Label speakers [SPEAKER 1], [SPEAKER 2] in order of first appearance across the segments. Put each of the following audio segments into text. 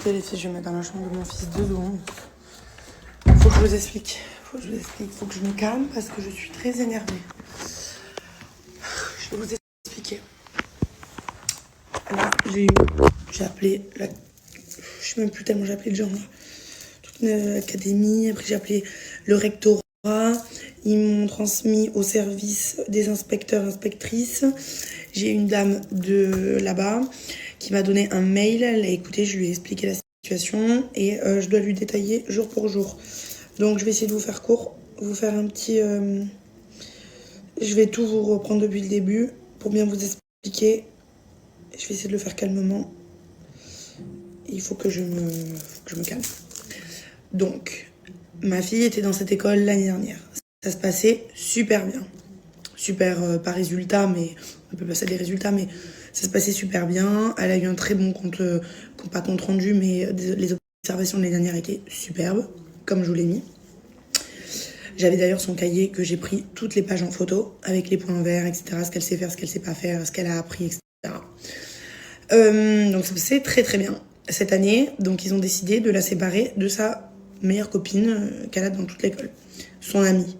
[SPEAKER 1] Écoutez les filles, je vais mettre dans la chambre de mon fils 2 secondes. Faut que je vous explique. Faut que je me calme parce que je suis très énervée. Je vais vous expliquer. Là, j'ai appelé la... Je sais même plus tellement j'ai appelé le genre là. Toute l'académie. Après j'ai appelé le rectorat. Ils m'ont transmis au service des inspecteurs, inspectrices. J'ai une dame de là-bas qui m'a donné un mail. Elle a écouté, je lui ai expliqué la situation et je dois lui détailler jour pour jour. Donc je vais essayer de vous faire court, vous faire un petit... Je vais tout vous reprendre depuis le début pour bien vous expliquer. Je vais essayer de le faire calmement. Il faut que je me calme. Donc, ma fille était dans cette école l'année dernière. Ça se passait super bien. Super, pas résultat, mais on peut passer des résultats, mais ça se passait super bien. Elle a eu un très bon pas compte rendu, mais les observations de l'année dernière étaient superbes, comme je vous l'ai mis. J'avais d'ailleurs son cahier que j'ai pris toutes les pages en photo, avec les points verts, etc., ce qu'elle sait faire, ce qu'elle sait pas faire, ce qu'elle a appris, etc. Donc ça se passait très très bien. Cette année, donc ils ont décidé de la séparer de sa meilleure copine qu'elle a dans toute l'école, son amie.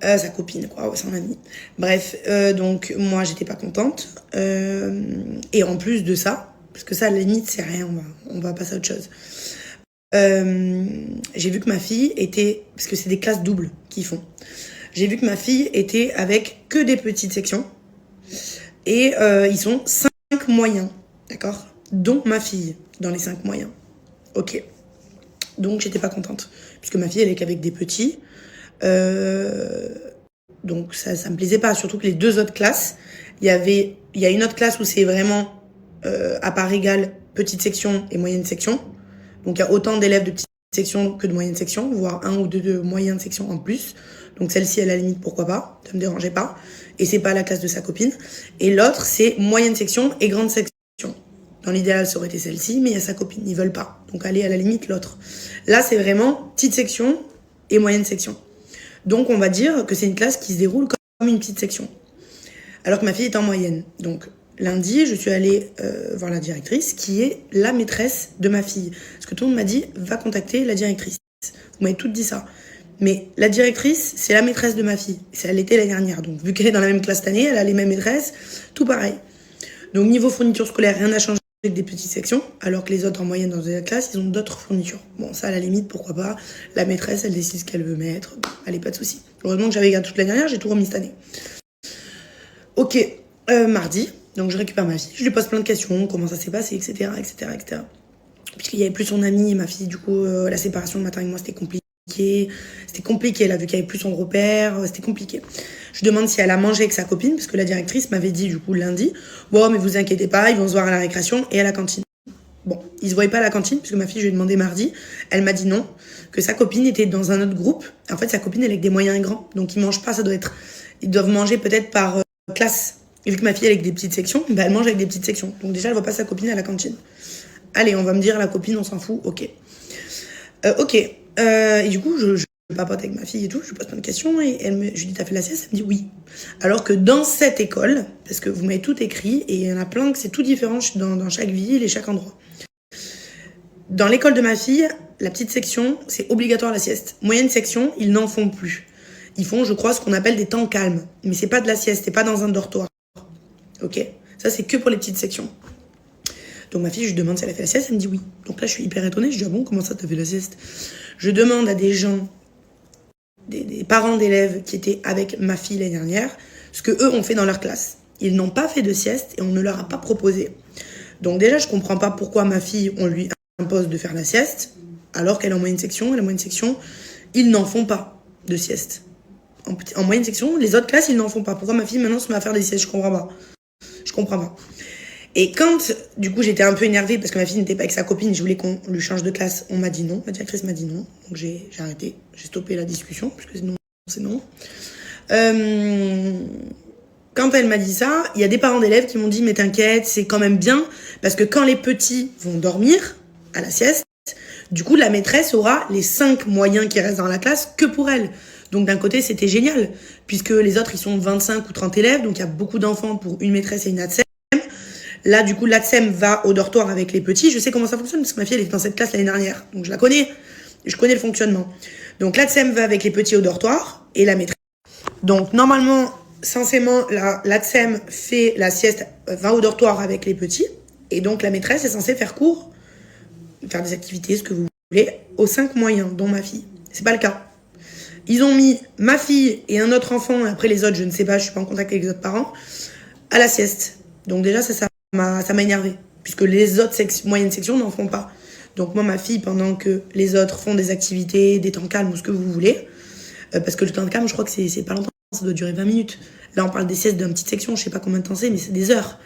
[SPEAKER 1] Sa copine, quoi, son amie. Bref, donc moi j'étais pas contente. Et en plus de ça, parce que ça à la limite c'est rien, on va passer à autre chose. J'ai vu que ma fille était, parce que c'est des classes doubles qu'ils font. J'ai vu que ma fille était avec que des petites sections. Et ils sont 5 moyens, d'accord? Dont ma fille, dans les 5 moyens. Ok. Donc j'étais pas contente. Puisque ma fille elle est qu'avec des petits. Donc ça me plaisait pas, surtout que les deux autres classes, il y a une autre classe où c'est vraiment à part égale petite section et moyenne section. Donc il y a autant d'élèves de petite section que de moyenne section, voire un ou deux de moyenne section en plus. Donc celle-ci à la limite pourquoi pas, ça me dérangeait pas. Et c'est pas la classe de sa copine. Et l'autre c'est moyenne section et grande section. Dans l'idéal ça aurait été celle-ci, mais il y a sa copine, ils veulent pas. Donc allez à la limite l'autre. Là c'est vraiment petite section et moyenne section. Donc on va dire que c'est une classe qui se déroule comme une petite section. Alors que ma fille est en moyenne. Donc lundi, je suis allée voir la directrice qui est la maîtresse de ma fille. Parce que tout le monde m'a dit, va contacter la directrice. Vous m'avez toutes dit ça. Mais la directrice, c'est la maîtresse de ma fille. Elle l'était l'année dernière. Donc vu qu'elle est dans la même classe cette année, elle a les mêmes maîtresses, tout pareil. Donc niveau fourniture scolaire, rien n'a changé avec des petites sections, alors que les autres en moyenne dans la classe, ils ont d'autres fournitures. Bon, ça à la limite, pourquoi pas. La maîtresse, elle décide ce qu'elle veut mettre. Allez, pas de souci. Heureusement que j'avais gardé toute l'année dernière, j'ai tout remis cette année. Ok, mardi, donc je récupère ma fille, je lui pose plein de questions, comment ça s'est passé, etc., etc., etc. Puisqu'il n'y avait plus son amie et ma fille, du coup, la séparation le matin avec moi, c'était compliqué. C'était compliqué, là, vu qu'il n'y avait plus son repère, c'était compliqué. Je demande si elle a mangé avec sa copine, parce que la directrice m'avait dit, du coup, lundi, bon, mais vous inquiétez pas, ils vont se voir à la récréation et à la cantine. Bon, ils se voyaient pas à la cantine, puisque ma fille, je lui ai demandé mardi, elle m'a dit non, que sa copine était dans un autre groupe. En fait, sa copine, elle est avec des moyens et grands, donc ils mangent pas, ils doivent manger peut-être par classe. Et vu que ma fille, elle est avec des petites sections, bah, elle mange avec des petites sections. Donc déjà, elle voit pas sa copine à la cantine. Allez, on va me dire la copine, on s'en fout, ok. Ok. Et du coup, je papote avec ma fille et tout, je lui pose plein de questions et je lui dis t'as fait la sieste? Elle me dit oui. Alors que dans cette école, parce que vous m'avez tout écrit et il y en a plein que c'est tout différent dans chaque ville et chaque endroit. Dans l'école de ma fille, la petite section, c'est obligatoire la sieste. Moyenne section, ils n'en font plus. Ils font, je crois, ce qu'on appelle des temps calmes. Mais c'est pas de la sieste, c'est pas dans un dortoir. Ok? Ça, c'est que pour les petites sections. Donc ma fille, je lui demande si elle a fait la sieste, elle me dit oui. Donc là, je suis hyper étonnée, je dis ah bon, comment ça t'as fait la sieste? Je demande à des gens, des parents d'élèves qui étaient avec ma fille l'année dernière, ce que eux ont fait dans leur classe. Ils n'ont pas fait de sieste et on ne leur a pas proposé. Donc déjà, je comprends pas pourquoi ma fille, on lui impose de faire la sieste, alors qu'elle est en moyenne section, et la moyenne section, ils n'en font pas de sieste. En moyenne section, les autres classes, ils n'en font pas. Pourquoi ma fille maintenant se met à faire des siestes? Je comprends pas. Et quand, du coup, j'étais un peu énervée parce que ma fille n'était pas avec sa copine, je voulais qu'on lui change de classe, on m'a dit non, la directrice m'a dit non. Donc j'ai arrêté, j'ai stoppé la discussion, parce que c'est non. Quand elle m'a dit ça, il y a des parents d'élèves qui m'ont dit mais t'inquiète, c'est quand même bien, parce que quand les petits vont dormir à la sieste, du coup, la maîtresse aura les 5 moyens qui restent dans la classe que pour elle. Donc d'un côté, c'était génial, puisque les autres, ils sont 25 ou 30 élèves, donc il y a beaucoup d'enfants pour une maîtresse et une ATSEM. Là, du coup, l'ATSEM va au dortoir avec les petits. Je sais comment ça fonctionne parce que ma fille, elle était dans cette classe l'année dernière. Donc, je la connais. Je connais le fonctionnement. Donc, l'ATSEM va avec les petits au dortoir et la maîtresse. Donc, normalement, censément, l'ATSEM fait la sieste, va au dortoir avec les petits. Et donc, la maîtresse est censée faire cours, faire des activités, ce que vous voulez, aux 5 moyens, dont ma fille. C'est pas le cas. Ils ont mis ma fille et un autre enfant, et après les autres, je ne sais pas, je suis pas en contact avec les autres parents, à la sieste. Donc déjà, ça m'a énervé, puisque les autres moyennes sections n'en font pas. Donc moi, ma fille, pendant que les autres font des activités, des temps calmes ou ce que vous voulez, parce que le temps calme, je crois que c'est pas longtemps, ça doit durer 20 minutes. Là, on parle des siestes d'une petite section, je sais pas combien de temps c'est, mais c'est des heures.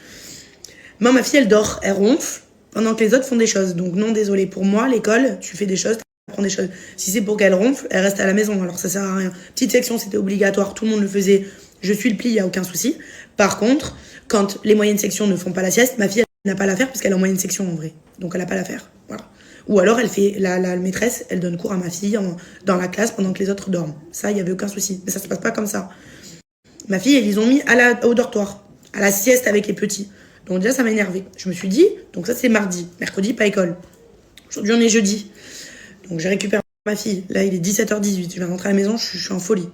[SPEAKER 1] Moi, ma fille, elle dort, elle ronfle, pendant que les autres font des choses. Donc non, désolé, pour moi, l'école, tu fais des choses, t'apprends des choses. Si c'est pour qu'elle ronfle, elle reste à la maison, alors ça sert à rien. Petite section, c'était obligatoire, tout le monde le faisait, je suis le pli, y a aucun souci. Par contre, quand les moyennes sections ne font pas la sieste, ma fille, elle n'a pas à la faire parce qu'elle est en moyenne section en vrai. Donc elle n'a pas à la faire, voilà. Ou alors elle fait, la maîtresse, elle donne cours à ma fille dans la classe pendant que les autres dorment. Ça, il y avait aucun souci. Mais ça se passe pas comme ça. Ma fille, ils ont mis au dortoir, à la sieste avec les petits. Donc déjà, ça m'a énervé. Je me suis dit, donc ça c'est mardi. Mercredi, pas école. Aujourd'hui, on est jeudi. Donc j'ai récupéré ma fille. Là, il est 17h18. Je vais rentrer à la maison, je suis en folie.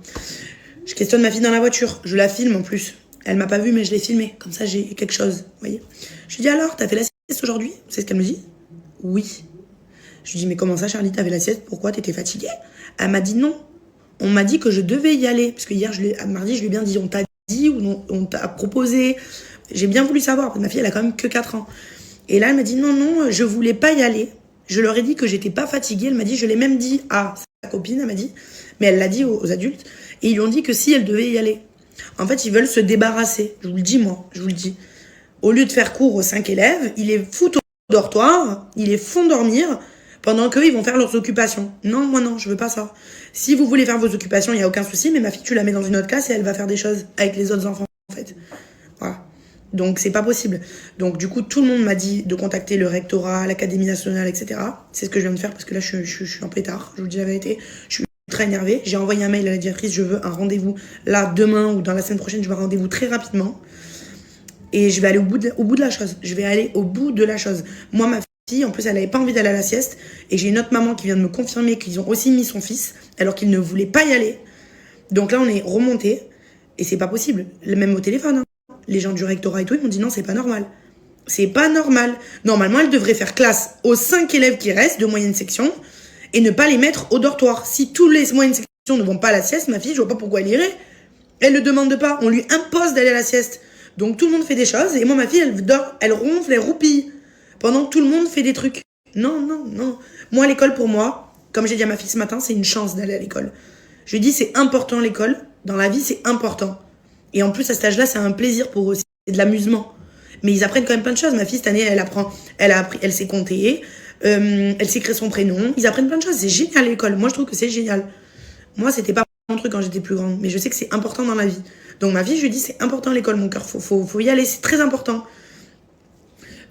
[SPEAKER 1] Je questionne ma fille dans la voiture. Je la filme en plus. Elle m'a pas vue, mais je l'ai filmée. Comme ça, j'ai quelque chose. Vous voyez. Je lui dis alors, t'as fait la sieste aujourd'hui? C'est ce qu'elle me dit. Oui. Je lui dis, mais comment ça, Charlie, t'avais la sieste? Pourquoi? T'étais fatiguée? Elle m'a dit non. On m'a dit que je devais y aller. Parce que hier, mardi, je lui ai bien dit, on t'a dit ou non, on t'a proposé. J'ai bien voulu savoir, parce que ma fille, elle a quand même que 4 ans. Et là, elle m'a dit, non, je voulais pas y aller. Je leur ai dit que j'étais pas fatiguée. Elle m'a dit, je l'ai même dit à sa copine, elle m'a dit. Mais elle l'a dit aux adultes. Et ils lui ont dit que si, elle devait y aller. En fait, ils veulent se débarrasser. Je vous le dis, moi. Je vous le dis. Au lieu de faire cours aux 5 élèves, ils les foutent au dortoir. Ils les font dormir pendant qu'eux, ils vont faire leurs occupations. Non, moi non, je veux pas ça. Si vous voulez faire vos occupations, il n'y a aucun souci. Mais ma fille, tu la mets dans une autre classe et elle va faire des choses avec les autres enfants, en fait. Voilà. Donc, c'est pas possible. Donc, du coup, tout le monde m'a dit de contacter le rectorat, l'Académie nationale, etc. C'est ce que je viens de faire parce que là, je suis en pétard. Je vous dis la vérité. Je suis très énervée. J'ai envoyé un mail à la directrice. Je veux un rendez-vous là, demain ou dans la semaine prochaine. Je veux un rendez-vous très rapidement. Et je vais aller au bout de la chose. Je vais aller au bout de la chose. Moi, ma fille, en plus, elle n'avait pas envie d'aller à la sieste. Et j'ai une autre maman qui vient de me confirmer qu'ils ont aussi mis son fils alors qu'il ne voulait pas y aller. Donc là, on est remonté. Et c'est pas possible. Même au téléphone, hein. Les gens du rectorat et tout, ils m'ont dit non, c'est pas normal. C'est pas normal. Normalement, elle devrait faire classe aux 5 élèves qui restent de moyenne section et ne pas les mettre au dortoir. Si tous les moyennes sections ne vont pas à la sieste, ma fille, je vois pas pourquoi elle irait. Elle ne demande pas. On lui impose d'aller à la sieste. Donc tout le monde fait des choses et moi, ma fille, elle dort, elle ronfle, elle roupille pendant que tout le monde fait des trucs. Non. Moi, l'école, pour moi, comme j'ai dit à ma fille ce matin, c'est une chance d'aller à l'école. Je dis, c'est important l'école. Dans la vie, c'est important. Et en plus, à cet âge-là, c'est un plaisir pour eux. C'est de l'amusement. Mais ils apprennent quand même plein de choses. Ma fille, cette année, elle sait compter, elle sait écrire son prénom. Ils apprennent plein de choses. C'est génial l'école. Moi, je trouve que c'est génial. Moi, c'était pas mon truc quand j'étais plus grande. Mais je sais que c'est important dans la vie. Donc, ma fille, je lui dis, c'est important l'école, mon cœur. Faut y aller. C'est très important.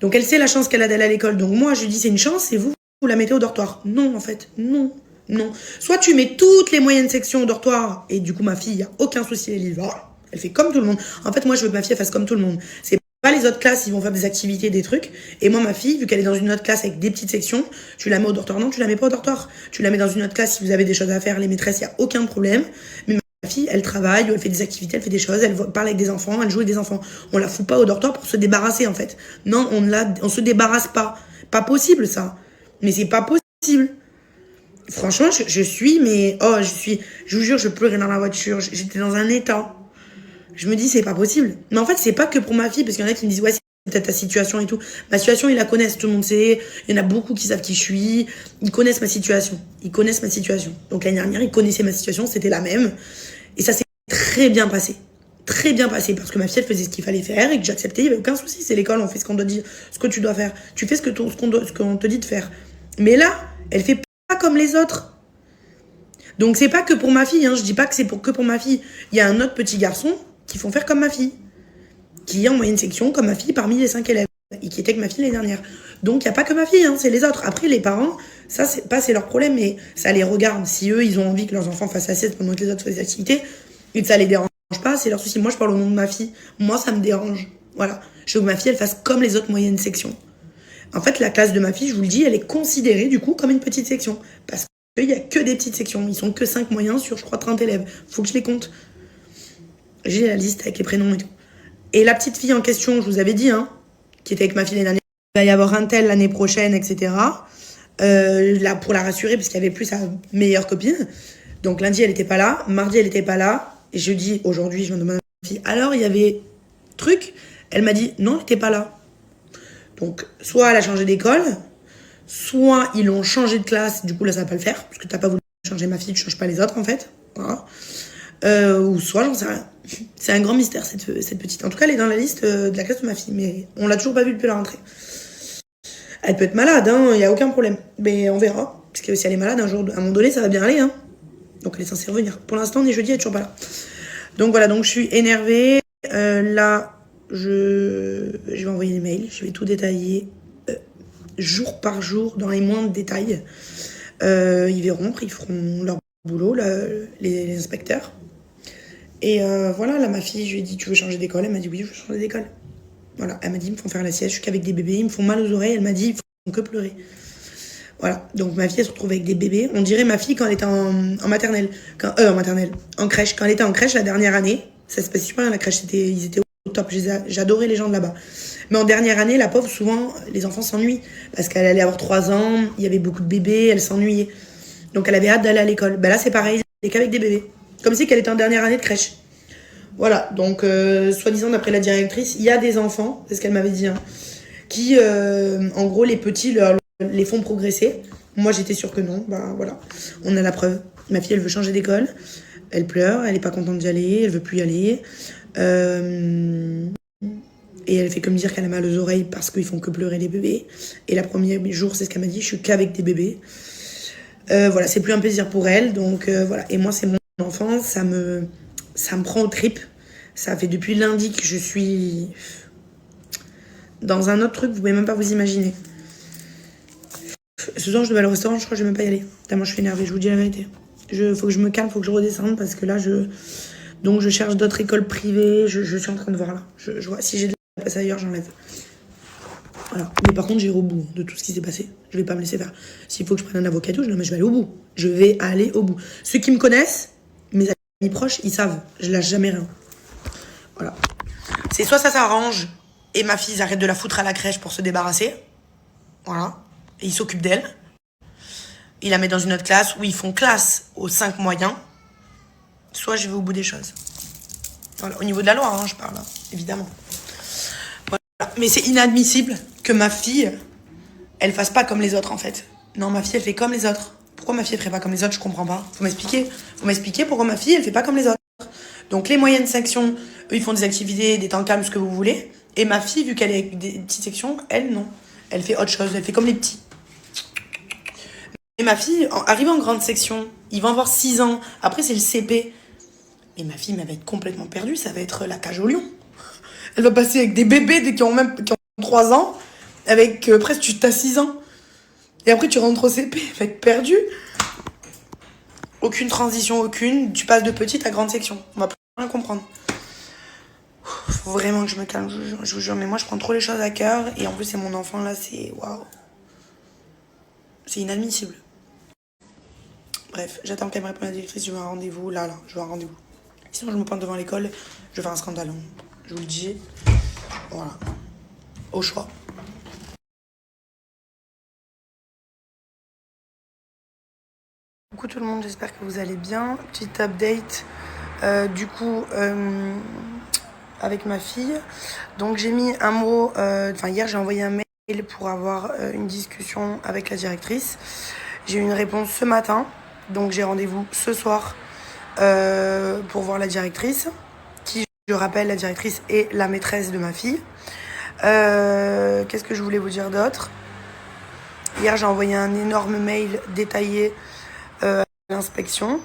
[SPEAKER 1] Donc, elle sait la chance qu'elle a d'aller à l'école. Donc, moi, je lui dis, c'est une chance et vous la mettez au dortoir. Non, en fait. Non. Soit tu mets toutes les moyennes sections au dortoir et du coup, ma fille, il n'y a aucun souci, elle y va. Elle fait comme tout le monde. En fait, moi, je veux que ma fille fasse comme tout le monde. C'est pas les autres classes, ils vont faire des activités, des trucs. Et moi, ma fille, vu qu'elle est dans une autre classe avec des petites sections, tu la mets au dortoir. Non, tu la mets pas au dortoir. Tu la mets dans une autre classe si vous avez des choses à faire. Les maîtresses, il n'y a aucun problème. Mais ma fille, elle travaille, elle fait des activités, elle fait des choses, elle parle avec des enfants, elle joue avec des enfants. On la fout pas au dortoir pour se débarrasser, en fait. Non, on se débarrasse pas. Pas possible, ça. Mais c'est pas possible. Franchement, je vous jure, je pleurais dans la voiture. J'étais dans un état. Je me dis, c'est pas possible. Mais en fait, c'est pas que pour ma fille, parce qu'il y en a qui me disent, ouais, c'est peut-être ta situation et tout. Ma situation, ils la connaissent, tout le monde sait. Il y en a beaucoup qui savent qui je suis. Ils connaissent ma situation. Donc l'année dernière, ils connaissaient ma situation, c'était la même. Et ça s'est très bien passé. Très bien passé, parce que ma fille, elle faisait ce qu'il fallait faire et que j'acceptais, il n'y avait aucun souci. C'est l'école, on fait ce qu'on doit dire, ce que tu dois faire. Tu fais ce qu'on te dit de faire. Mais là, elle fait pas comme les autres. Donc c'est pas que pour ma fille, hein. Je dis pas que c'est que pour ma fille. Il y a un autre petit garçon qui font faire comme ma fille, qui est en moyenne section comme ma fille parmi les 5 élèves, et qui était avec ma fille l'année dernière. Donc il n'y a pas que ma fille, hein, c'est les autres. Après les parents, ça c'est leur problème, mais ça les regarde. Si eux ils ont envie que leurs enfants fassent la sieste pendant que les autres font des activités, et que ça les dérange pas, c'est leur souci. Moi je parle au nom de ma fille, moi ça me dérange. Voilà. Je veux que ma fille, elle fasse comme les autres moyennes sections. En fait, la classe de ma fille, je vous le dis, elle est considérée du coup comme une petite section. Parce qu'il n'y a que des petites sections. Ils sont que 5 moyens sur, je crois, 30 élèves. Faut que je les compte. J'ai la liste avec les prénoms et tout. Et la petite fille en question, je vous avais dit, hein, qui était avec ma fille l'année dernière, il va y avoir un tel l'année prochaine, etc. Là, pour la rassurer, parce qu'il n'y avait plus sa meilleure copine. Donc lundi, elle n'était pas là. Mardi, elle n'était pas là. Et jeudi, aujourd'hui, je me demande à ma fille, alors il y avait truc. Elle m'a dit, non, elle n'était pas là. Donc, soit elle a changé d'école, soit ils l'ont changé de classe. Du coup, là, ça va pas le faire, parce que t'as pas voulu changer ma fille, tu changes pas les autres, en fait. Voilà. Ou soit, j'en sais rien. C'est un grand mystère, cette petite. En tout cas, elle est dans la liste de la classe de ma fille, mais on l'a toujours pas vue depuis la rentrée. Elle peut être malade, hein, y a aucun problème. Mais on verra. Parce que si elle est malade, un jour, à un moment donné, ça va bien aller, hein. Donc, elle est censée revenir. Pour l'instant, on est jeudi, elle est toujours pas là. Donc, voilà, donc je suis énervée. Là, je vais envoyer des mails. Je vais tout détailler jour par jour, dans les moindres détails. Ils verront, après, ils feront leur boulot, là, les inspecteurs. Et voilà, là, ma fille, je lui ai dit, tu veux changer d'école? Elle m'a dit, oui, je veux changer d'école. Voilà, elle m'a dit, ils me font faire la sieste, je suis qu'avec des bébés, ils me font mal aux oreilles. Elle m'a dit, ils font que pleurer. Voilà, donc ma fille, elle se retrouve avec des bébés. On dirait ma fille quand elle était en maternelle. En maternelle, en crèche. Quand elle était en crèche la dernière année, ça se passait super bien, la crèche, ils étaient au top. J'adorais les gens de là-bas. Mais en dernière année, la pauvre, souvent, les enfants s'ennuient. Parce qu'elle allait avoir 3 ans, il y avait beaucoup de bébés, elle s'ennuyait. Donc elle avait hâte d'aller à l'école. Ben là, c'est pareil, elle est qu'avec des bébés. Comme si qu'elle était en dernière année de crèche. Voilà, donc soi-disant, d'après la directrice, il y a des enfants, c'est ce qu'elle m'avait dit, hein, qui, en gros, les petits les font progresser. Moi, j'étais sûre que non. Ben voilà, on a la preuve. Ma fille, elle veut changer d'école. Elle pleure, elle est pas contente d'y aller, elle veut plus y aller. Et elle fait comme dire qu'elle a mal aux oreilles parce qu'ils font que pleurer les bébés. Et la première jour, c'est ce qu'elle m'a dit, je suis qu'avec des bébés. Voilà, c'est plus un plaisir pour elle. Donc voilà. Et moi, c'est mon enfant, ça me prend aux tripes. Ça fait depuis lundi que je suis dans un autre truc, vous pouvez même pas vous imaginer. Ce soir, je devais aller au restaurant, je crois que je vais même pas y aller. Tellement je suis énervée, je vous dis la vérité. Faut que je me calme, faut que je redescende parce que là, donc je cherche d'autres écoles privées. Je suis en train de voir là. Je vois si j'ai de la place ailleurs, j'enlève. Voilà. Mais par contre, j'irai au bout de tout ce qui s'est passé. Je vais pas me laisser faire. S'il faut que je prenne un avocat et tout, non, mais je vais aller au bout. Je vais aller au bout. Ceux qui me connaissent, mes amis proches, ils savent. Je lâche jamais rien. Voilà. C'est soit ça s'arrange et ma fille arrête de la foutre à la crèche pour se débarrasser. Voilà. Et il s'occupe d'elle. Il la met dans une autre classe où ils font classe aux 5 moyens. Soit je vais au bout des choses. Voilà. Au niveau de la loi, hein, je parle, hein, évidemment. Voilà. Mais c'est inadmissible que ma fille, elle fasse pas comme les autres, en fait. Non, ma fille, elle fait comme les autres. Pourquoi ma fille, elle ferait pas comme les autres? Je comprends pas. Faut m'expliquer pourquoi ma fille, elle fait pas comme les autres. Donc, les moyennes sections, eux, ils font des activités, des temps calmes, ce que vous voulez. Et ma fille, vu qu'elle est avec des petites sections, elle, non. Elle fait autre chose. Elle fait comme les petits. Et ma fille, arrivée en grande section, ils vont avoir 6 ans. Après, c'est le CP. Et ma fille, elle va être complètement perdue. Ça va être la cage au lion. Elle va passer avec des bébés qui ont 3 ans. Avec presque, tu as 6 ans. Et après, tu rentres au CP. Elle va être perdue. Aucune transition, aucune. Tu passes de petite à grande section. On va plus rien comprendre. Faut vraiment que je me calme, je vous jure. Mais moi, je prends trop les choses à cœur. Et en plus, c'est mon enfant, là, c'est... Waouh. C'est inadmissible. Bref, j'attends qu'elle me réponde à la directrice. Je veux un rendez-vous. Là, je veux un rendez-vous. Sinon, je me pointe devant l'école. Je vais faire un scandale. Je vous le dis. Voilà. Au choix. Coucou tout le monde, j'espère que vous allez bien. Petite update. Du coup... avec ma fille. Donc j'ai mis un mot, hier j'ai envoyé un mail pour avoir une discussion avec la directrice. J'ai eu une réponse ce matin, donc j'ai rendez-vous ce soir pour voir la directrice, qui, je rappelle, la directrice est la maîtresse de ma fille. Qu'est-ce que je voulais vous dire d'autre? Hier j'ai envoyé un énorme mail détaillé à l'inspection.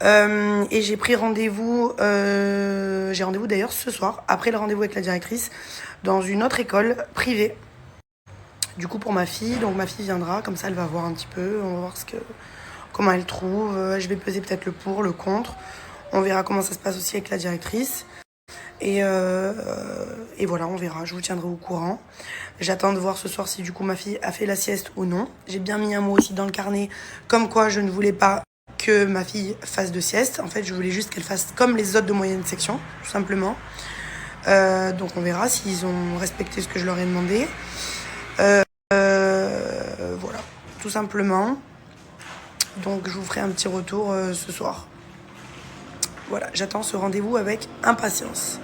[SPEAKER 1] Et j'ai pris rendez-vous, j'ai rendez-vous d'ailleurs ce soir, après le rendez-vous avec la directrice, dans une autre école privée. Du coup pour ma fille, donc ma fille viendra, comme ça elle va voir un petit peu, on va voir comment elle trouve, je vais peser peut-être le pour, le contre, on verra comment ça se passe aussi avec la directrice. Et Et voilà, on verra, je vous tiendrai au courant. J'attends de voir ce soir si du coup ma fille a fait la sieste ou non. J'ai bien mis un mot aussi dans le carnet, comme quoi je ne voulais pas que ma fille fasse de sieste. En fait, je voulais juste qu'elle fasse comme les autres de moyenne section, tout simplement. Donc on verra s'ils ont respecté ce que je leur ai demandé. Voilà, tout simplement. Donc je vous ferai un petit retour ce soir. Voilà, j'attends ce rendez-vous avec impatience.